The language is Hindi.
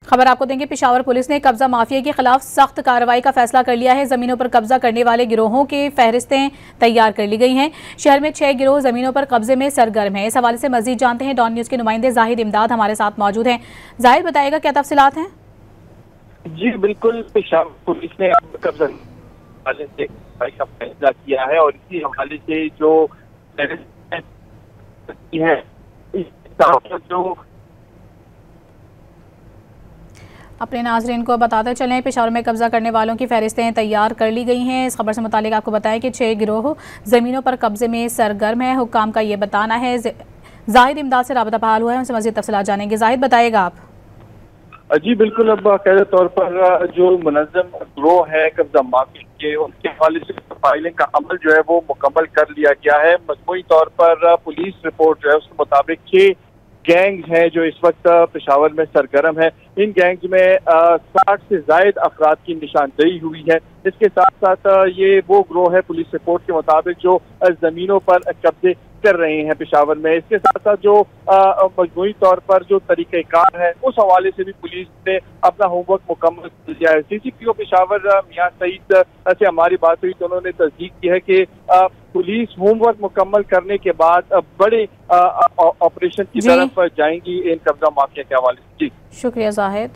खबर आपको देंगे। पेशावर पुलिस ने कब्जा माफिया के खिलाफ सख्त कार्रवाई का फैसला कर लिया है। जमीनों पर कब्जा करने वाले गिरोहों की फहरिस्तें तैयार कर ली गई हैं। शहर में 6 गिरोह जमीनों पर कब्जे में सरगर्म है। इस हवाले से मजीद जानते हैं। डॉन न्यूज के नुमाइंदे जाहिद इमदाद हमारे साथ मौजूद हैं। जाहिद, बताएगा क्या तफसीलात हैं? जी बिल्कुल, पेशावर पुलिस ने अब कब्जा का फैसला किया है और इसी हवाले से जो है जो अपने नाजरीन को बताते चलें, पेशावर में कब्जा करने वालों की फहरिस्तें तैयार कर ली गई हैं। इस खबर से मुतालिक आपको बताएं कि 6 गिरोह ज़मीनों पर कब्जे में सरगर्म है। हुक्काम का ये बताना है। जाहिद इमदाद से राबता बहाल हुआ है, उनसे मज़ीद तफसीलात जानेंगे। जाहिद, बताएगा आप। जी बिल्कुल, अब बाकायदा तौर पर जो मुनज़्ज़म गिरोह है कब्जा माफी के, उनके हवाले से फाइलिंग का अमल जो है वो मुकम्मल कर लिया गया है। मजमूई तौर पर पुलिस रिपोर्ट जो है उसके मुताबिक 6 गैंग्स हैं जो इस वक्त पेशावर में सरगर्म है। इन गैंग्स में 60 से ज्यादा अफराद की निशानदेही हुई है। इसके साथ साथ ये वो गिरोह है पुलिस रिपोर्ट के मुताबिक जो जमीनों पर कब्जे कर रहे हैं पेशावर में। इसके साथ साथ जो मजमूई तौर पर जो तरीक़ेकार है उस हवाले से भी पुलिस ने अपना होमवर्क मुकम्मल कर लिया है। CCPO पेशावर मियां सईद से हमारी बात हुई तो उन्होंने तस्दीक की है कि पुलिस होमवर्क मुकम्मल करने के बाद बड़े ऑपरेशन की तरफ जाएंगी इन कब्जा माफिया के हवाले से। जी शुक्रिया जाहिद।